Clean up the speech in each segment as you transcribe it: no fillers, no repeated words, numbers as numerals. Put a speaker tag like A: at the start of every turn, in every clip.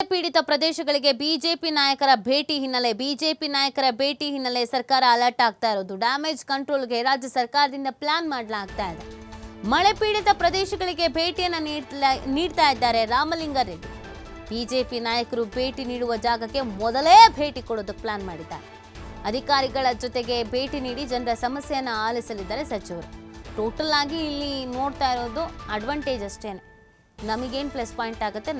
A: ಪೀಡಿತ ಪ್ರದೇಶಗಳಿಗೆ ಬಿಜೆಪಿ ನಾಯಕರ ಭೇಟಿ ಹಿನ್ನೆಲೆ ಸರ್ಕಾರ ಅಲರ್ಟ್ ಆಗ್ತಾ ಇರೋದು. ಡ್ಯಾಮೇಜ್ ಕಂಟ್ರೋಲ್ಗೆ ರಾಜ್ಯ ಸರ್ಕಾರದಿಂದ ಪ್ಲಾನ್ ಮಾಡಲಾಗ್ತಾ ಇದೆ. ಮಳೆ ಪೀಡಿತ ಪ್ರದೇಶಗಳಿಗೆ ಭೇಟಿಯನ್ನು ನೀಡ್ತಾ ಇದ್ದಾರೆ ರಾಮಲಿಂಗಾರೆಡ್ಡಿ. ಬಿಜೆಪಿ ನಾಯಕರು ಭೇಟಿ ನೀಡುವ ಜಾಗಕ್ಕೆ ಮೊದಲೇ ಭೇಟಿ ಕೊಡೋದಕ್ಕೆ ಪ್ಲಾನ್ ಮಾಡಿದ್ದಾರೆ. ಅಧಿಕಾರಿಗಳ ಜೊತೆಗೆ ಭೇಟಿ ನೀಡಿ ಜನರ ಸಮಸ್ಯೆಯನ್ನು ಆಲಿಸಲಿದ್ದಾರೆ ಸಚಿವರು. ಟೋಟಲ್ ಆಗಿ ಇಲ್ಲಿ ನೋಡ್ತಾ ಇರೋದು ಅಡ್ವಾಂಟೇಜ್ ಅಷ್ಟೇನೆ. ನಮಗೇನು ಪ್ಲಸ್ ಪಾಯಿಂಟ್ ಆಗುತ್ತೆ,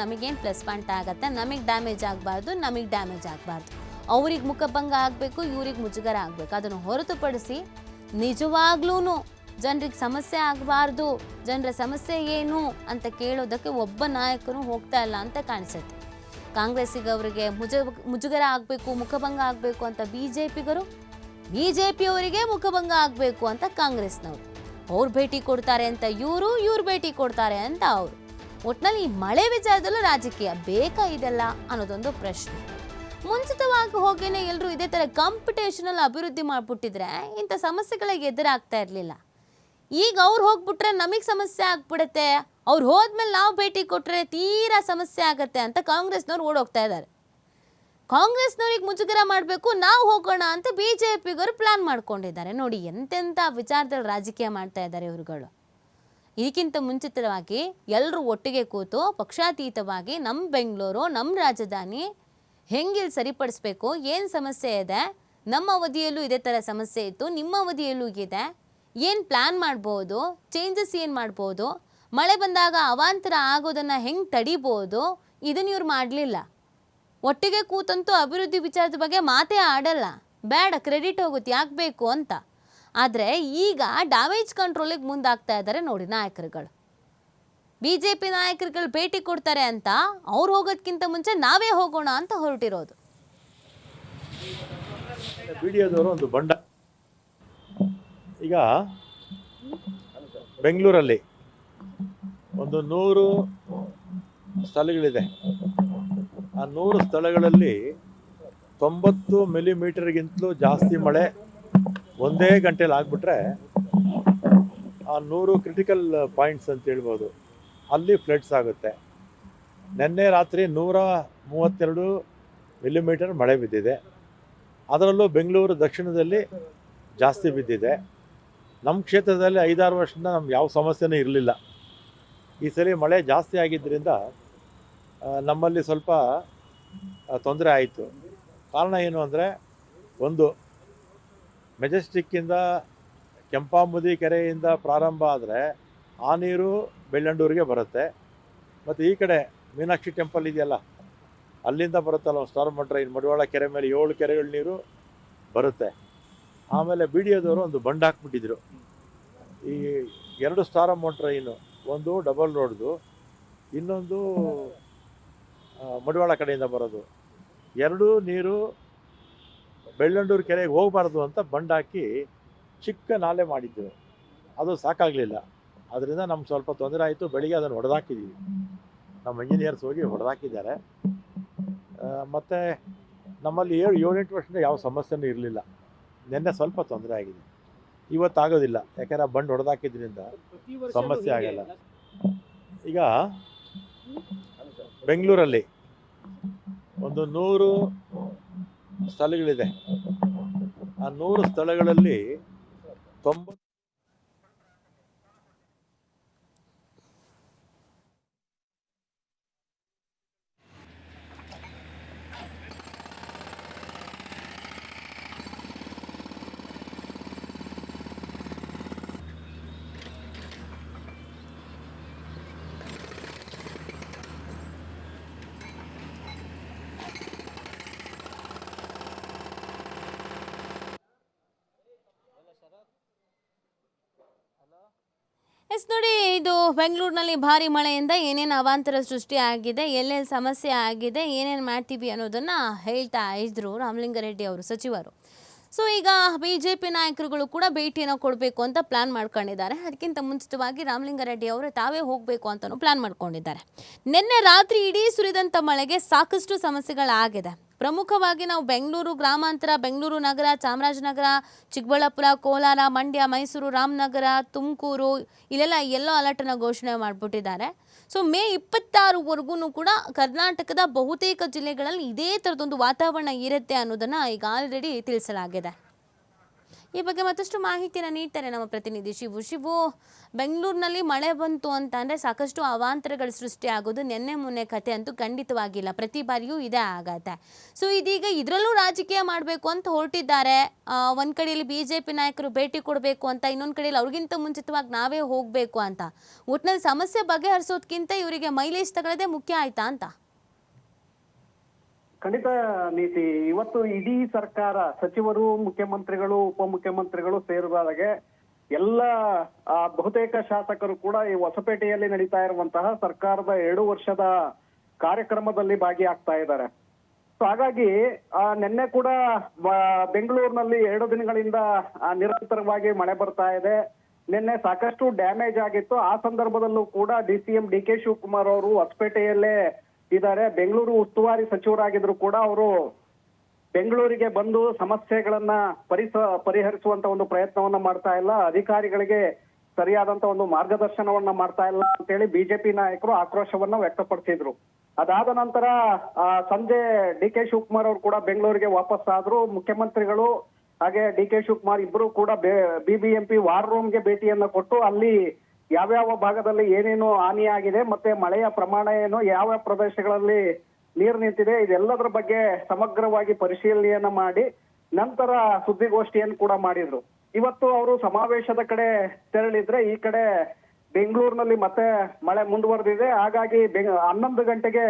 A: ನಮಗೆ ಡ್ಯಾಮೇಜ್ ಆಗಬಾರ್ದು, ಅವ್ರಿಗೆ ಮುಖಭಂಗ ಆಗಬೇಕು, ಇವ್ರಿಗೆ ಮುಜುಗರ ಆಗಬೇಕು. ಅದನ್ನು ಹೊರತುಪಡಿಸಿ ನಿಜವಾಗ್ಲೂ ಜನರಿಗೆ ಸಮಸ್ಯೆ ಆಗಬಾರ್ದು, ಜನರ ಸಮಸ್ಯೆ ಏನು ಅಂತ ಕೇಳೋದಕ್ಕೆ ಒಬ್ಬ ನಾಯಕರು ಹೋಗ್ತಾ ಇಲ್ಲ ಅಂತ ಕಾಣಿಸುತ್ತೆ. ಕಾಂಗ್ರೆಸ್ಸಿಗೆ ಅವರಿಗೆ ಮುಜುಗರ ಆಗಬೇಕು, ಮುಖಭಂಗ ಆಗಬೇಕು ಅಂತ ಬಿಜೆಪಿಯವರಿಗೆ ಮುಖಭಂಗ ಆಗಬೇಕು ಅಂತ ಕಾಂಗ್ರೆಸ್ನವರು. ಅವ್ರು ಭೇಟಿ ಕೊಡ್ತಾರೆ ಅಂತ ಇವ್ರು ಭೇಟಿ ಕೊಡ್ತಾರೆ ಅಂತ ಅವರು. ಒಟ್ಟಿನಲ್ಲಿ ಈ ಮಳೆ ವಿಚಾರದಲ್ಲೂ ರಾಜಕೀಯ ಬೇಕಾ ಇದೆಲ್ಲ ಅನ್ನೋದೊಂದು ಪ್ರಶ್ನೆ. ಮುಂಚಿತವಾಗಿ ಹೋಗೇನೆ ಎಲ್ಲರೂ ಇದೇ ಥರ ಕಾಂಪಿಟೇಷನಲ್ಲಿ ಅಭಿವೃದ್ಧಿ ಮಾಡಿಬಿಟ್ಟಿದ್ರೆ ಇಂಥ ಸಮಸ್ಯೆಗಳಿಗೆ ಎದುರಾಗ್ತಾ ಇರಲಿಲ್ಲ. ಈಗ ಅವ್ರು ಹೋಗ್ಬಿಟ್ರೆ ನಮಗೆ ಸಮಸ್ಯೆ ಆಗ್ಬಿಡುತ್ತೆ, ಅವ್ರು ಹೋದ್ಮೇಲೆ ನಾವು ಭೇಟಿ ಕೊಟ್ಟರೆ ತೀರಾ ಸಮಸ್ಯೆ ಆಗತ್ತೆ ಅಂತ ಕಾಂಗ್ರೆಸ್ನವ್ರು ಓಡೋಗ್ತಾ ಇದ್ದಾರೆ. ಕಾಂಗ್ರೆಸ್ನವ್ರಿಗೆ ಮುಜುಗರ ಮಾಡಬೇಕು, ನಾವು ಹೋಗೋಣ ಅಂತ ಬಿಜೆಪಿಗವರು ಪ್ಲಾನ್ ಮಾಡ್ಕೊಂಡಿದ್ದಾರೆ. ನೋಡಿ ಎಂತೆಂಥ ವಿಚಾರದಲ್ಲಿ ರಾಜಕೀಯ ಮಾಡ್ತಾ ಇದ್ದಾರೆ ಇವ್ರುಗಳು. ಇದಕ್ಕಿಂತ ಮುಂಚಿತವಾಗಿ ಎಲ್ಲರೂ ಒಟ್ಟಿಗೆ ಕೂತು ಪಕ್ಷಾತೀತವಾಗಿ ನಮ್ಮ ಬೆಂಗಳೂರು, ನಮ್ಮ ರಾಜಧಾನಿ ಹೆಂಗಿಲ್ಲಿ ಸರಿಪಡಿಸ್ಬೇಕು, ಏನು ಸಮಸ್ಯೆ ಇದೆ, ನಮ್ಮ ಅವಧಿಯಲ್ಲೂ ಇದೇ ಥರ ಸಮಸ್ಯೆ ಇತ್ತು, ನಿಮ್ಮ ಅವಧಿಯಲ್ಲೂ ಇದೆ, ಏನು ಪ್ಲ್ಯಾನ್ ಮಾಡ್ಬೋದು, ಚೇಂಜಸ್ ಏನು ಮಾಡ್ಬೋದು, ಮಳೆ ಬಂದಾಗ ಅವಾಂತರ ಆಗೋದನ್ನು ಹೆಂಗೆ ತಡಿಬೋದು, ಇದನ್ನು ಇವ್ರು ಮಾಡಲಿಲ್ಲ. ಒಟ್ಟಿಗೆ ಕೂತಂತೂ ಅಭಿವೃದ್ಧಿ ವಿಚಾರದ ಬಗ್ಗೆ ಮಾತೇ ಆಡಲ್ಲ, ಬೇಡ ಕ್ರೆಡಿಟ್ ಹೋಗುತ್ತೆ, ಯಾಕೆ ಬೇಕು ಅಂತ. ಆದರೆ ಈಗ ಡ್ಯಾಮೇಜ್ ಕಂಟ್ರೋಲಿಗೆ ಮುಂದಾಗ್ತಾ ಇದ್ದಾರೆ ನೋಡಿ ನಾಯಕರುಗಳು. ಬಿಜೆಪಿ ನಾಯಕರುಗಳು ಭೇಟಿ ಕೊಡ್ತಾರೆ ಅಂತ ಅವ್ರು ಹೋಗೋದಕ್ಕಿಂತ ಮುಂಚೆ ನಾವೇ ಹೋಗೋಣ ಅಂತ ಹೊರಟಿರೋದು.
B: ವಿಡಿಯೋದವರು ಒಂದು ಬಂಡ. ಈಗ ಬೆಂಗಳೂರಲ್ಲಿ ಒಂದು 100 ಸ್ಥಳಗಳಿದೆ. ಆ 100 ಸ್ಥಳಗಳಲ್ಲಿ 90 ಮಿಲಿಮೀಟರ್ಗಿಂತಲೂ ಜಾಸ್ತಿ ಮಳೆ ಒಂದೇ ಗಂಟೆಯಲ್ಲಿ ಆಗಿಬಿಟ್ರೆ ಆ 100 ಕ್ರಿಟಿಕಲ್ ಪಾಯಿಂಟ್ಸ್ ಅಂತ ಹೇಳ್ಬೋದು, ಅಲ್ಲಿ ಫ್ಲಡ್ಸ್ ಆಗುತ್ತೆ. ನಿನ್ನೆ ರಾತ್ರಿ 132 ಮಿಲಿಮೀಟರ್ ಮಳೆ ಬಿದ್ದಿದೆ. ಅದರಲ್ಲೂ ಬೆಂಗಳೂರು ದಕ್ಷಿಣದಲ್ಲಿ ಜಾಸ್ತಿ ಬಿದ್ದಿದೆ. ನಮ್ಮ ಕ್ಷೇತ್ರದಲ್ಲಿ 5-6 ವರ್ಷದಿಂದ ನಮ್ಗೆ ಯಾವ ಸಮಸ್ಯೆನೂ ಇರಲಿಲ್ಲ. ಈ ಸಲ ಮಳೆ ಜಾಸ್ತಿ ಆಗಿದ್ದರಿಂದ ನಮ್ಮಲ್ಲಿ ಸ್ವಲ್ಪ ತೊಂದರೆ ಆಯಿತು. ಕಾರಣ ಏನು ಅಂದರೆ, ಒಂದು ಮೆಜೆಸ್ಟಿಕ್ಕಿಂದ ಕೆಂಪಾಂಬುದಿ ಕೆರೆಯಿಂದ ಪ್ರಾರಂಭ ಆದರೆ ಆ ನೀರು ಬೆಳ್ಳಂಡೂರಿಗೆ ಬರುತ್ತೆ. ಮತ್ತು ಈ ಕಡೆ ಮೀನಾಕ್ಷಿ ಟೆಂಪಲ್ ಇದೆಯಲ್ಲ, ಅಲ್ಲಿಂದ ಬರುತ್ತಲ್ಲ ಸ್ಟಾರ್ಮ್ ಡ್ರೈನ್, ಮಡಿವಾಳ ಕೆರೆ ಮೇಲೆ 7 ಕೆರೆಗಳ ನೀರು ಬರುತ್ತೆ. ಆಮೇಲೆ ಬಿಡಿಯೋದವರು ಒಂದು ಬಂಡ್ ಹಾಕ್ಬಿಟ್ಟಿದ್ರು. ಈ 2 ಸ್ಟಾರ್ಮ್ ಡ್ರೈನು, ಒಂದು ಡಬಲ್ ರೋಡ್ದು, ಇನ್ನೊಂದು ಮಡಿವಾಳ ಕಡೆಯಿಂದ ಬರೋದು, 2 ನೀರು ಬೆಳ್ಳಂಡೂರು ಕೆರೆಗೆ ಹೋಗಬಾರ್ದು ಅಂತ ಬಂಡ್ ಹಾಕಿ ಚಿಕ್ಕ ನಾಲೆ ಮಾಡಿದ್ರು. ಅದು ಸಾಕಾಗಲಿಲ್ಲ. ಅದರಿಂದ ನಮ್ಗೆ ಸ್ವಲ್ಪ ತೊಂದರೆ ಆಯಿತು. ಬೆಳಿಗ್ಗೆ ಅದನ್ನು ಹೊಡೆದಾಕಿದ್ದೀವಿ, ನಮ್ಮ ಇಂಜಿನಿಯರ್ಸ್ ಹೋಗಿ ಹೊಡೆದಾಕಿದ್ದಾರೆ. ಮತ್ತು ನಮ್ಮಲ್ಲಿ 7-8 ವರ್ಷದಿಂದ ಯಾವ ಸಮಸ್ಯೆನೂ ಇರಲಿಲ್ಲ. ನಿನ್ನೆ ಸ್ವಲ್ಪ ತೊಂದರೆ ಆಗಿದೆ, ಇವತ್ತಾಗೋದಿಲ್ಲ. ಯಾಕೆಂದರೆ ಆ ಬಂಡ್ ಹೊಡೆದಾಕಿದ್ರಿಂದ ಸಮಸ್ಯೆ ಆಗಲ್ಲ. ಈಗ ಬೆಂಗಳೂರಲ್ಲಿ ಒಂದು 100 ಸ್ಥಳಗಳಿದೆ. ಆ 100 ಸ್ಥಳಗಳಲ್ಲಿ 90ನೋಡಿ,
A: ಇದು ಬೆಂಗಳೂರಿನಲ್ಲಿ ಭಾರಿ ಮಳೆಯಿಂದ ಏನೇನು ಅವಾಂತರ ಸೃಷ್ಟಿ ಆಗಿದೆ, ಎಲ್ಲೆಲ್ಲಿ ಸಮಸ್ಯೆ ಆಗಿದೆ, ಏನೇನು ಮಾಡ್ತೀವಿ ಅನ್ನೋದನ್ನು ಹೇಳ್ತಾ ಇದ್ರು ರಾಮಲಿಂಗಾರೆಡ್ಡಿ ಅವರು, ಸಚಿವರು. ಸೊ ಈಗ ಬಿಜೆಪಿ ನಾಯಕರುಗಳು ಕೂಡ ಭೇಟಿಯನ್ನು ಕೊಡಬೇಕು ಅಂತ ಪ್ಲಾನ್ ಮಾಡ್ಕೊಂಡಿದ್ದಾರೆ. ಅದಕ್ಕಿಂತ ಮುಂಚಿತವಾಗಿ ರಾಮಲಿಂಗಾರೆಡ್ಡಿ ಅವರು ತಾವೇ ಹೋಗಬೇಕು ಅಂತಲೂ ಪ್ಲಾನ್ ಮಾಡ್ಕೊಂಡಿದ್ದಾರೆ. ನಿನ್ನೆ ರಾತ್ರಿ ಇಡೀ ಸುರಿದಂಥ ಮಳೆಗೆ ಸಾಕಷ್ಟು ಸಮಸ್ಯೆಗಳಾಗಿದೆ. ಪ್ರಮುಖವಾಗಿ ನಾವು ಬೆಂಗಳೂರು ಗ್ರಾಮಾಂತರ, ಬೆಂಗಳೂರು ನಗರ, ಚಾಮರಾಜನಗರ, ಚಿಕ್ಕಬಳ್ಳಾಪುರ, ಕೋಲಾರ, ಮಂಡ್ಯ, ಮೈಸೂರು, ರಾಮನಗರ, ತುಮಕೂರು ಇಲ್ಲೆಲ್ಲ ಯೆಲ್ಲೋ ಅಲರ್ಟನ್ನು ಘೋಷಣೆ ಮಾಡಿಬಿಟ್ಟಿದ್ದಾರೆ. ಸೊ ಮೇ 26ವರೆಗೂ ಕೂಡ ಕರ್ನಾಟಕದ ಬಹುತೇಕ ಜಿಲ್ಲೆಗಳಲ್ಲಿ ಇದೇ ಥರದೊಂದು ವಾತಾವರಣ ಇರುತ್ತೆ ಅನ್ನೋದನ್ನು ಈಗ ಆಲ್ರೆಡಿ ತಿಳಿಸಲಾಗಿದೆ. ಈ ಬಗ್ಗೆ ಮತ್ತಷ್ಟು ಮಾಹಿತಿಯನ್ನು ನೀಡ್ತಾರೆ ನಮ್ಮ ಪ್ರತಿನಿಧಿ ಶಿವು. ಬೆಂಗಳೂರಿನಲ್ಲಿ ಮಳೆ ಬಂತು ಅಂತ ಅಂದರೆ ಸಾಕಷ್ಟು ಅವಾಂತರಗಳು ಸೃಷ್ಟಿಯಾಗೋದು ನಿನ್ನೆ ಮೊನ್ನೆ ಕತೆ ಅಂತೂ ಖಂಡಿತವಾಗಿಲ್ಲ, ಪ್ರತಿ ಬಾರಿಯೂ ಇದೇ ಆಗತ್ತೆ. ಸೊ ಇದೀಗ ಇದರಲ್ಲೂ ರಾಜಕೀಯ ಮಾಡಬೇಕು ಅಂತ ಹೊರಟಿದ್ದಾರೆ. ಒಂದು ಕಡೆಯಲ್ಲಿ BJP ನಾಯಕರು ಭೇಟಿ ಕೊಡಬೇಕು ಅಂತ, ಇನ್ನೊಂದು ಕಡೆಯಲ್ಲಿ ಅವ್ರಿಗಿಂತ ಮುಂಚಿತವಾಗಿ ನಾವೇ ಹೋಗಬೇಕು ಅಂತ. ಒಟ್ಟಿನಲ್ಲಿ ಸಮಸ್ಯೆ ಬಗೆಹರಿಸೋದಕ್ಕಿಂತ ಇವರಿಗೆ ಮೈಲೇಜ್ ತಗೊಳ್ಳೋದೇ ಮುಖ್ಯ ಆಯ್ತಾ ಅಂತ?
C: ಖಂಡಿತ ನೀತಿ. ಇವತ್ತು ಇಡೀ ಸರ್ಕಾರ, ಸಚಿವರು, ಮುಖ್ಯಮಂತ್ರಿಗಳು, ಉಪಮುಖ್ಯಮಂತ್ರಿಗಳು ಸೇರಿದಾಗೆ ಎಲ್ಲ ಬಹುತೇಕ ಶಾಸಕರು ಕೂಡ ಈ ಹೊಸಪೇಟೆಯಲ್ಲಿ ನಡೀತಾ ಇರುವಂತಹ ಸರ್ಕಾರದ 2 ವರ್ಷದ ಕಾರ್ಯಕ್ರಮದಲ್ಲಿ ಭಾಗಿಯಾಗ್ತಾ ಇದ್ದಾರೆ. ಸೊ ಹಾಗಾಗಿ ನಿನ್ನೆ ಕೂಡ ಬೆಂಗಳೂರಿನಲ್ಲಿ 2 ದಿನಗಳಿಂದ ನಿರಂತರವಾಗಿ ಮಳೆ ಬರ್ತಾ ಇದೆ. ನಿನ್ನೆ ಸಾಕಷ್ಟು ಡ್ಯಾಮೇಜ್ ಆಗಿತ್ತು. ಆ ಸಂದರ್ಭದಲ್ಲೂ ಕೂಡ DCM DK ಶಿವಕುಮಾರ್ ಅವರು ಹೊಸಪೇಟೆಯಲ್ಲೇ ಇದ್ದಾರೆ. ಬೆಂಗಳೂರು ಉಸ್ತುವಾರಿ ಸಚಿವರಾಗಿದ್ರು ಕೂಡ ಅವರು ಬೆಂಗಳೂರಿಗೆ ಬಂದು ಸಮಸ್ಯೆಗಳನ್ನ ಪರಿಹರಿಸುವಂತ ಒಂದು ಪ್ರಯತ್ನವನ್ನ ಮಾಡ್ತಾ ಇಲ್ಲ, ಅಧಿಕಾರಿಗಳಿಗೆ ಸರಿಯಾದಂತ ಒಂದು ಮಾರ್ಗದರ್ಶನವನ್ನ ಮಾಡ್ತಾ ಇಲ್ಲ ಅಂತೇಳಿ BJP ನಾಯಕರು ಆಕ್ರೋಶವನ್ನ ವ್ಯಕ್ತಪಡಿಸಿದ್ರು. ಅದಾದ ನಂತರ ಸಂಜೆ DK ಶಿವಕುಮಾರ್ ಅವರು ಕೂಡ ಬೆಂಗಳೂರಿಗೆ ವಾಪಸ್ ಆದ್ರು. ಮುಖ್ಯಮಂತ್ರಿಗಳು ಹಾಗೆ DK ಶಿವಕುಮಾರ್ ಇಬ್ರು ಕೂಡ BBMP ವಾರ್ ರೂಮ್ಗೆ ಭೇಟಿಯನ್ನ ಕೊಟ್ಟು ಅಲ್ಲಿ ಯಾವ್ಯಾವ ಭಾಗದಲ್ಲಿ ಏನೇನು ಹಾನಿಯಾಗಿದೆ, ಮತ್ತೆ ಮಳೆಯ ಪ್ರಮಾಣ ಏನು, ಯಾವ ಪ್ರದೇಶಗಳಲ್ಲಿ ನೀರು ನಿಂತಿದೆ, ಇದೆಲ್ಲದರ ಬಗ್ಗೆ ಸಮಗ್ರವಾಗಿ ಪರಿಶೀಲನೆಯನ್ನ ಮಾಡಿ ನಂತರ ಸುದ್ದಿಗೋಷ್ಠಿಯನ್ನು ಕೂಡ ಮಾಡಿದ್ರು. ಇವತ್ತು ಅವರು ಸಮಾವೇಶದ ಕಡೆ ತೆರಳಿದ್ರೆ ಈ ಕಡೆ ಬೆಂಗಳೂರಿನಲ್ಲಿ ಮತ್ತೆ ಮಳೆ ಮುಂದುವರೆದಿದೆ. ಹಾಗಾಗಿ 11 ಗಂಟೆಗೆ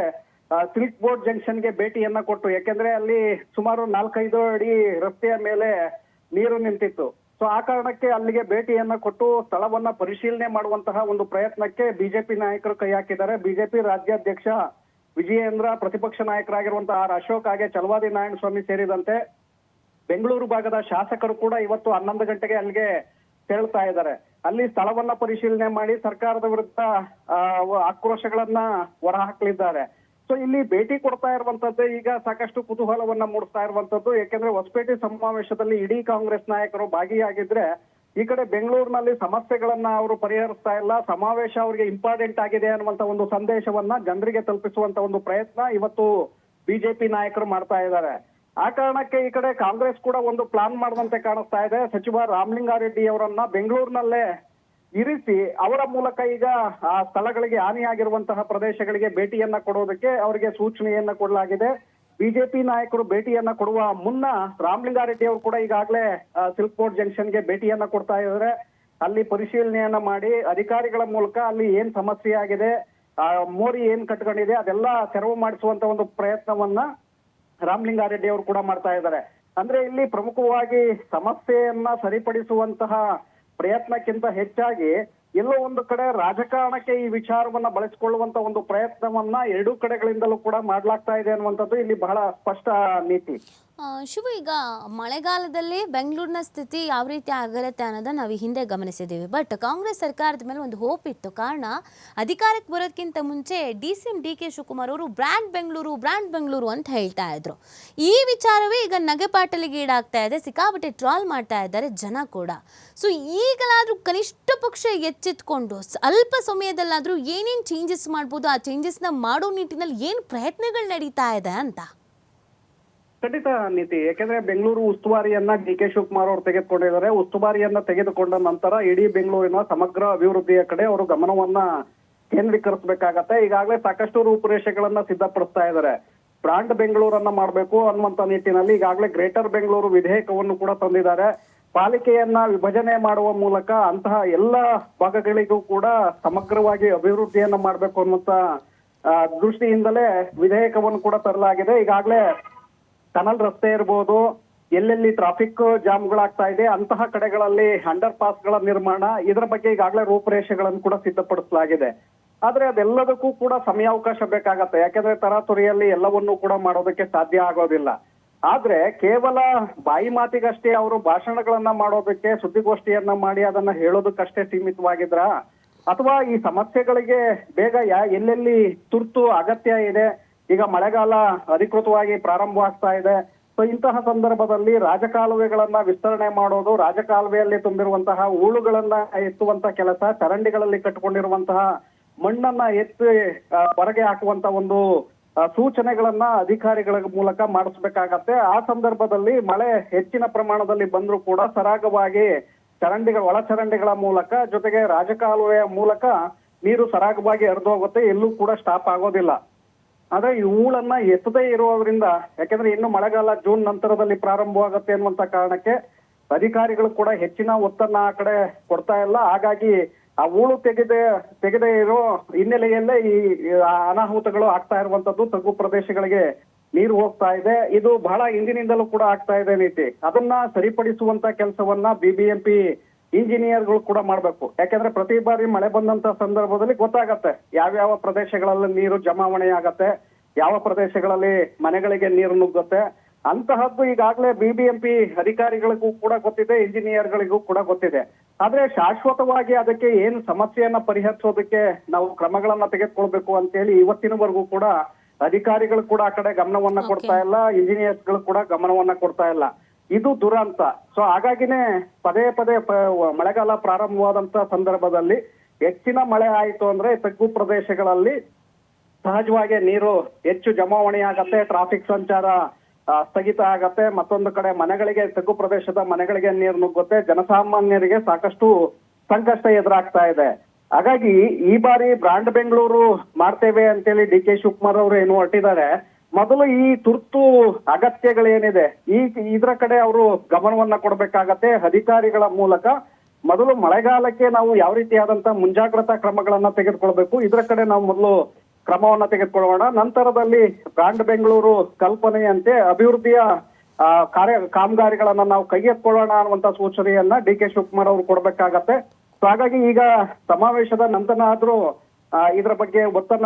C: ಸಿಲ್ಕ್ ಬೋರ್ಡ್ ಜಂಕ್ಷನ್ಗೆ ಭೇಟಿಯನ್ನ ಕೊಟ್ಟು, ಯಾಕೆಂದ್ರೆ ಅಲ್ಲಿ ಸುಮಾರು 4-5 ಅಡಿ ರಸ್ತೆಯ ಮೇಲೆ ನೀರು ನಿಂತಿತ್ತು. ಸೊ ಆ ಕಾರಣಕ್ಕೆ ಅಲ್ಲಿಗೆ ಭೇಟಿಯನ್ನ ಕೊಟ್ಟು ಸ್ಥಳವನ್ನ ಪರಿಶೀಲನೆ ಮಾಡುವಂತಹ ಒಂದು ಪ್ರಯತ್ನಕ್ಕೆ BJP ನಾಯಕರು ಕೈ ಹಾಕಿದ್ದಾರೆ. BJP ರಾಜ್ಯಾಧ್ಯಕ್ಷ ವಿಜಯೇಂದ್ರ, ಪ್ರತಿಪಕ್ಷ ನಾಯಕರಾಗಿರುವಂತಹ ಅಶೋಕ್, ಹಾಗೆ ಚಲವಾದಿ ನಾರಾಯಣಸ್ವಾಮಿ ಸೇರಿದಂತೆ ಬೆಂಗಳೂರು ಭಾಗದ ಶಾಸಕರು ಕೂಡ ಇವತ್ತು 11 ಗಂಟೆಗೆ ಅಲ್ಲಿಗೆ ತೆರಳ್ತಾ ಇದ್ದಾರೆ. ಅಲ್ಲಿ ಸ್ಥಳವನ್ನ ಪರಿಶೀಲನೆ ಮಾಡಿ ಸರ್ಕಾರದ ವಿರುದ್ಧ ಆಕ್ರೋಶಗಳನ್ನ ಹೊರಹಾಕಲಿದ್ದಾರೆ. ಸೊ ಇಲ್ಲಿ ಭೇಟಿ ಕೊಡ್ತಾ ಇರುವಂತದ್ದು ಈಗ ಸಾಕಷ್ಟು ಕುತೂಹಲವನ್ನ ಮೂಡಿಸ್ತಾ ಇರುವಂತದ್ದು. ಯಾಕೆಂದ್ರೆ ಹೊಸಪೇಟೆ ಸಮಾವೇಶದಲ್ಲಿ ಇಡೀ ಕಾಂಗ್ರೆಸ್ ನಾಯಕರು ಭಾಗಿಯಾಗಿದ್ರೆ ಈ ಕಡೆ ಬೆಂಗಳೂರಿನಲ್ಲಿ ಸಮಸ್ಯೆಗಳನ್ನ ಅವರು ಪರಿಹರಿಸ್ತಾ ಇಲ್ಲ, ಸಮಾವೇಶ ಅವರಿಗೆ ಇಂಪಾರ್ಟೆಂಟ್ ಆಗಿದೆ ಅನ್ನುವಂತ ಒಂದು ಸಂದೇಶವನ್ನ ಜನರಿಗೆ ತಲುಪಿಸುವಂತ ಒಂದು ಪ್ರಯತ್ನ ಇವತ್ತು BJP ನಾಯಕರು ಮಾಡ್ತಾ ಇದ್ದಾರೆ. ಆ ಕಾರಣಕ್ಕೆ ಈ ಕಡೆ ಕಾಂಗ್ರೆಸ್ ಕೂಡ ಒಂದು ಪ್ಲಾನ್ ಮಾಡದಂತೆ ಕಾಣಿಸ್ತಾ ಇದೆ. ಸಚಿವ ರಾಮಲಿಂಗಾರೆಡ್ಡಿ ಅವರನ್ನ ಬೆಂಗಳೂರಿನಲ್ಲೇ ಇರಿಸಿ ಅವರ ಮೂಲಕ ಈಗ ಆ ಸ್ಥಳಗಳಿಗೆ ಹಾನಿಯಾಗಿರುವಂತಹ ಪ್ರದೇಶಗಳಿಗೆ ಭೇಟಿಯನ್ನ ಕೊಡೋದಕ್ಕೆ ಅವರಿಗೆ ಸೂಚನೆಯನ್ನ ಕೊಡಲಾಗಿದೆ. BJP ನಾಯಕರು ಭೇಟಿಯನ್ನ ಕೊಡುವ ಮುನ್ನ ರಾಮಲಿಂಗಾರೆಡ್ಡಿ ಅವರು ಕೂಡ ಈಗಾಗಲೇ ಸಿಲ್ಕ್ ಬೋರ್ಡ್ ಜಂಕ್ಷನ್ಗೆ ಭೇಟಿಯನ್ನ ಕೊಡ್ತಾ ಇದ್ದಾರೆ. ಅಲ್ಲಿ ಪರಿಶೀಲನೆಯನ್ನ ಮಾಡಿ ಅಧಿಕಾರಿಗಳ ಮೂಲಕ ಅಲ್ಲಿ ಏನ್ ಸಮಸ್ಯೆ ಆಗಿದೆ, ಮೋರಿ ಏನ್ ಕಟ್ಕೊಂಡಿದೆ ಅದೆಲ್ಲ ತೆರವು ಮಾಡಿಸುವಂತ ಒಂದು ಪ್ರಯತ್ನವನ್ನ ರಾಮಲಿಂಗಾರೆಡ್ಡಿ ಅವರು ಕೂಡ ಮಾಡ್ತಾ ಇದ್ದಾರೆ. ಅಂದ್ರೆ ಇಲ್ಲಿ ಪ್ರಮುಖವಾಗಿ ಸಮಸ್ಯೆಯನ್ನ ಸರಿಪಡಿಸುವಂತಹ ಪ್ರಯತ್ನಕ್ಕಿಂತ ಹೆಚ್ಚಾಗಿ ಎಲ್ಲೋ ಒಂದು ಕಡೆ ರಾಜಕಾರಣಕ್ಕೆ ಈ ವಿಚಾರವನ್ನ ಬಳಸಿಕೊಳ್ಳುವಂತ ಒಂದು ಪ್ರಯತ್ನವನ್ನ 2 ಕಡೆಗಳಿಂದಲೂ ಕೂಡ ಮಾಡ್ಲಾಗ್ತಾ ಇದೆ ಅನ್ನುವಂಥದ್ದು ಇಲ್ಲಿ ಬಹಳ ಸ್ಪಷ್ಟ ನೀತಿ.
A: ಶಿವು, ಈಗ ಮಳೆಗಾಲದಲ್ಲಿ ಬೆಂಗಳೂರಿನ ಸ್ಥಿತಿ ಯಾವ ರೀತಿ ಆಗಿರುತ್ತೆ ಅನ್ನೋದನ್ನ ನಾವು ಹಿಂದೆ ಗಮನಿಸಿದ್ದೀವಿ. ಬಟ್ ಕಾಂಗ್ರೆಸ್ ಸರ್ಕಾರದ ಮೇಲೆ ಒಂದು ಹೋಪ್ ಇತ್ತು. ಕಾರಣ ಅಧಿಕಾರಕ್ಕೆ ಬರೋದಕ್ಕಿಂತ ಮುಂಚೆ DCM DK ಶಿವಕುಮಾರ್ ಅವರು ಬ್ರ್ಯಾಂಡ್ ಬೆಂಗಳೂರು ಅಂತ ಹೇಳ್ತಾ ಇದ್ರು. ಈ ವಿಚಾರವೇ ಈಗ ನಗೆಪಾಟಲಿಗೆ ಈಡಾಗ್ತಾ ಇದೆ. ಸಿಕ್ಕಾಪಟ್ಟೆ ಟ್ರಾಲ್ ಮಾಡ್ತಾ ಇದ್ದಾರೆ ಜನ ಕೂಡ. ಸೊ ಈಗಲಾದ್ರೂ ಕನಿಷ್ಠ ಪಕ್ಷ ಎಚ್ಚೆತ್ಕೊಂಡು ಅಲ್ಪ ಸಮಯದಲ್ಲಾದ್ರೂ ಏನೇನು ಚೇಂಜಸ್ ಮಾಡ್ಬೋದು, ಆ ಚೇಂಜಸ್ನ ಮಾಡೋ ನಿಟ್ಟಿನಲ್ಲಿ ಏನು ಪ್ರಯತ್ನಗಳು ನಡೀತಾ ಇದೆ ಅಂತ?
C: ಖಂಡಿತ ನೀತಿ. ಯಾಕೆಂದ್ರೆ ಬೆಂಗಳೂರು ಉಸ್ತುವಾರಿಯನ್ನ DK ಶಿವಕುಮಾರ್ ಅವರು ತೆಗೆದುಕೊಂಡಿದ್ದಾರೆ. ಉಸ್ತುವಾರಿಯನ್ನ ತೆಗೆದುಕೊಂಡ ನಂತರ ಇಡೀ ಬೆಂಗಳೂರಿನ ಸಮಗ್ರ ಅಭಿವೃದ್ಧಿಯ ಕಡೆ ಅವರು ಗಮನವನ್ನ ಕೇಂದ್ರೀಕರಿಸಬೇಕಾಗತ್ತೆ. ಈಗಾಗಲೇ ಸಾಕಷ್ಟು ರೂಪುರೇಷೆಗಳನ್ನ ಸಿದ್ಧಪಡಿಸ್ತಾ ಇದ್ದಾರೆ. ಬ್ರಾಂಡ್ ಬೆಂಗಳೂರನ್ನ ಮಾಡಬೇಕು ಅನ್ನುವಂತ ನಿಟ್ಟಿನಲ್ಲಿ ಈಗಾಗಲೇ ಗ್ರೇಟರ್ ಬೆಂಗಳೂರು ವಿಧೇಯಕವನ್ನು ಕೂಡ ತಂದಿದ್ದಾರೆ. ಪಾಲಿಕೆಯನ್ನ ವಿಭಜನೆ ಮಾಡುವ ಮೂಲಕ ಅಂತಹ ಎಲ್ಲ ಭಾಗಗಳಿಗೂ ಕೂಡ ಸಮಗ್ರವಾಗಿ ಅಭಿವೃದ್ಧಿಯನ್ನ ಮಾಡಬೇಕು ಅನ್ನುವಂತ ದೃಷ್ಟಿಯಿಂದಲೇ ವಿಧೇಯಕವನ್ನು ಕೂಡ ತರಲಾಗಿದೆ. ಈಗಾಗಲೇ ಟನಲ್ ರಸ್ತೆ ಇರ್ಬೋದು, ಎಲ್ಲೆಲ್ಲಿ ಟ್ರಾಫಿಕ್ ಜಾಮ್ಗಳಾಗ್ತಾ ಇದೆ ಅಂತಹ ಕಡೆಗಳಲ್ಲಿ ಅಂಡರ್ ಪಾಸ್ಗಳ ನಿರ್ಮಾಣ, ಇದರ ಬಗ್ಗೆ ಈಗಾಗಲೇ ರೂಪುರೇಷೆಗಳನ್ನು ಕೂಡ ಸಿದ್ಧಪಡಿಸಲಾಗಿದೆ. ಆದ್ರೆ ಅದೆಲ್ಲದಕ್ಕೂ ಕೂಡ ಸಮಯಾವಕಾಶ ಬೇಕಾಗತ್ತೆ. ಯಾಕೆಂದ್ರೆ ತರಾತುರಿಯಲ್ಲಿ ಎಲ್ಲವನ್ನೂ ಕೂಡ ಮಾಡೋದಕ್ಕೆ ಸಾಧ್ಯ ಆಗೋದಿಲ್ಲ. ಆದ್ರೆ ಕೇವಲ ಬಾಯಿ ಮಾತಿಗಷ್ಟೇ ಅವರು ಭಾಷಣಗಳನ್ನ ಮಾಡೋದಕ್ಕೆ, ಸುದ್ದಿಗೋಷ್ಠಿಯನ್ನ ಮಾಡಿ ಅದನ್ನ ಹೇಳೋದಕ್ಕಷ್ಟೇ ಸೀಮಿತವಾಗಿದ್ರ, ಅಥವಾ ಈ ಸಮಸ್ಯೆಗಳಿಗೆ ಬೇಗ ಎಲ್ಲೆಲ್ಲಿ ತುರ್ತು ಅಗತ್ಯ ಇದೆ, ಈಗ ಮಳೆಗಾಲ ಅಧಿಕೃತವಾಗಿ ಪ್ರಾರಂಭವಾಗ್ತಾ ಇದೆ. ಸೊ ಇಂತಹ ಸಂದರ್ಭದಲ್ಲಿ ರಾಜಕಾಲುವೆಗಳನ್ನ ವಿಸ್ತರಣೆ ಮಾಡೋದು, ರಾಜಕಾಲುವೆಯಲ್ಲಿ ತುಂಬಿರುವಂತಹ ಹೂಳುಗಳನ್ನ ಎತ್ತುವಂತ ಕೆಲಸ, ಚರಂಡಿಗಳಲ್ಲಿ ಕಟ್ಟಿಕೊಂಡಿರುವಂತಹ ಮಣ್ಣನ್ನ ಎತ್ತಿ ಹೊರಗೆ ಹಾಕುವಂತ ಒಂದು ಸೂಚನೆಗಳನ್ನ ಅಧಿಕಾರಿಗಳ ಮೂಲಕ ಮಾಡಿಸ್ಬೇಕಾಗತ್ತೆ. ಆ ಸಂದರ್ಭದಲ್ಲಿ ಮಳೆ ಹೆಚ್ಚಿನ ಪ್ರಮಾಣದಲ್ಲಿ ಬಂದ್ರೂ ಕೂಡ ಸರಾಗವಾಗಿ ಒಳಚರಂಡಿಗಳ ಮೂಲಕ ಜೊತೆಗೆ ರಾಜಕಾಲುವೆಯ ಮೂಲಕ ನೀರು ಸರಾಗವಾಗಿ ಹರಿದು ಹೋಗುತ್ತೆ, ಎಲ್ಲೂ ಕೂಡ ಸ್ಟಾಪ್ ಆಗೋದಿಲ್ಲ. ಆದ್ರೆ ಈ ಹೂಳನ್ನ ಎತ್ತದೇ ಇರೋದ್ರಿಂದ, ಯಾಕೆಂದ್ರೆ ಇನ್ನು ಮಳೆಗಾಲ ಜೂನ್ ನಂತರದಲ್ಲಿ ಪ್ರಾರಂಭವಾಗುತ್ತೆ ಅನ್ನುವಂತ ಕಾರಣಕ್ಕೆ ಅಧಿಕಾರಿಗಳು ಕೂಡ ಹೆಚ್ಚಿನ ಒತ್ತನ್ನ ಆ ಕಡೆ ಕೊಡ್ತಾ ಇಲ್ಲ. ಹಾಗಾಗಿ ಆ ಹೂಳು ತೆಗೆದೇ ಇರೋ ಹಿನ್ನೆಲೆಯಲ್ಲೇ ಈ ಅನಾಹುತಗಳು ಆಗ್ತಾ ಇರುವಂತದ್ದು. ತಗ್ಗು ಪ್ರದೇಶಗಳಿಗೆ ನೀರು ಹೋಗ್ತಾ ಇದೆ. ಇದು ಬಹಳ ಹಿಂದಿನಿಂದಲೂ ಕೂಡ ಆಗ್ತಾ ಇದೆ ನೀತಿ. ಅದನ್ನ ಸರಿಪಡಿಸುವಂತ ಕೆಲಸವನ್ನ BBMP ಇಂಜಿನಿಯರ್ಗಳು ಕೂಡ ಮಾಡ್ಬೇಕು. ಯಾಕಂದ್ರೆ ಪ್ರತಿ ಬಾರಿ ಮಳೆ ಬಂದಂತ ಸಂದರ್ಭದಲ್ಲಿ ಗೊತ್ತಾಗತ್ತೆ ಯಾವ್ಯಾವ ಪ್ರದೇಶಗಳಲ್ಲಿ ನೀರು ಜಮಾವಣೆ ಆಗತ್ತೆ, ಯಾವ ಪ್ರದೇಶಗಳಲ್ಲಿ ಮನೆಗಳಿಗೆ ನೀರು ನುಗ್ಗುತ್ತೆ. ಅಂತಹದ್ದು ಈಗಾಗಲೇ BBMP ಅಧಿಕಾರಿಗಳಿಗೂ ಕೂಡ ಗೊತ್ತಿದೆ, ಇಂಜಿನಿಯರ್ಗಳಿಗೂ ಕೂಡ ಗೊತ್ತಿದೆ. ಆದ್ರೆ ಶಾಶ್ವತವಾಗಿ ಅದಕ್ಕೆ ಏನು ಸಮಸ್ಯೆಯನ್ನ ಪರಿಹರಿಸೋದಕ್ಕೆ ನಾವು ಕ್ರಮಗಳನ್ನ ತೆಗೆದುಕೊಳ್ಬೇಕು ಅಂತೇಳಿ ಇವತ್ತಿನವರೆಗೂ ಕೂಡ ಅಧಿಕಾರಿಗಳು ಕೂಡ ಆ ಕಡೆ ಗಮನವನ್ನ ಕೊಡ್ತಾ ಇಲ್ಲ, ಇಂಜಿನಿಯರ್ಸ್ಗಳು ಕೂಡ ಗಮನವನ್ನ ಕೊಡ್ತಾ ಇಲ್ಲ. ಇದು ದುರಂತ. ಸೊ ಹಾಗಾಗಿನೇ ಪದೇ ಮಳೆಗಾಲ ಪ್ರಾರಂಭವಾದಂತ ಸಂದರ್ಭದಲ್ಲಿ ಹೆಚ್ಚಿನ ಮಳೆ ಆಯಿತು ಅಂದ್ರೆ ತಗ್ಗು ಪ್ರದೇಶಗಳಲ್ಲಿ ಸಹಜವಾಗಿ ನೀರು ಹೆಚ್ಚು ಜಮಾವಣೆ ಆಗತ್ತೆ, ಟ್ರಾಫಿಕ್ ಸಂಚಾರ ಸ್ಥಗಿತ ಆಗತ್ತೆ. ಮತ್ತೊಂದು ಕಡೆ ತಗ್ಗು ಪ್ರದೇಶದ ಮನೆಗಳಿಗೆ ನೀರು ನುಗ್ಗುತ್ತೆ, ಜನಸಾಮಾನ್ಯರಿಗೆ ಸಾಕಷ್ಟು ಸಂಕಷ್ಟ ಎದುರಾಗ್ತಾ ಇದೆ. ಹಾಗಾಗಿ ಈ ಬಾರಿ ಬ್ರಾಂಡ್ ಬೆಂಗಳೂರು ಮಾಡ್ತೇವೆ ಅಂತೇಳಿ DK ಶಿವಕುಮಾರ್ ಅವರು ಏನು ಹೊರಟಿದ್ದಾರೆ, ಮೊದಲು ಈ ತುರ್ತು ಅಗತ್ಯಗಳೇನಿದೆ ಇದ್ರ ಕಡೆ ಅವರು ಗಮನವನ್ನ ಕೊಡ್ಬೇಕಾಗತ್ತೆ. ಅಧಿಕಾರಿಗಳ ಮೂಲಕ ಮೊದಲು ಮಳೆಗಾಲಕ್ಕೆ ನಾವು ಯಾವ ರೀತಿಯಾದಂತ ಮುಂಜಾಗ್ರತಾ ಕ್ರಮಗಳನ್ನ ತೆಗೆದುಕೊಳ್ಬೇಕು, ಇದ್ರ ಕಡೆ ನಾವು ಮೊದಲು ಕ್ರಮವನ್ನ ತೆಗೆದುಕೊಳ್ಳೋಣ. ನಂತರದಲ್ಲಿ ಬ್ರಾಂಡ್ ಬೆಂಗಳೂರು ಕಲ್ಪನೆಯಂತೆ ಅಭಿವೃದ್ಧಿಯ ಕಾಮಗಾರಿಗಳನ್ನ ನಾವು ಕೈಗೆತ್ತಿಕೊಳ್ಳೋಣ ಅನ್ನುವಂತ ಸೂಚನೆಯನ್ನ DK ಶಿವಕುಮಾರ್ ಅವರು ಕೊಡ್ಬೇಕಾಗತ್ತೆ. ಸೊ ಹಾಗಾಗಿ ಈಗ ಸಮಾವೇಶದ ನಂತರ ಆದ್ರೂ ಇದ್ರ ಬಗ್ಗೆ ಒತ್ತನ್ನ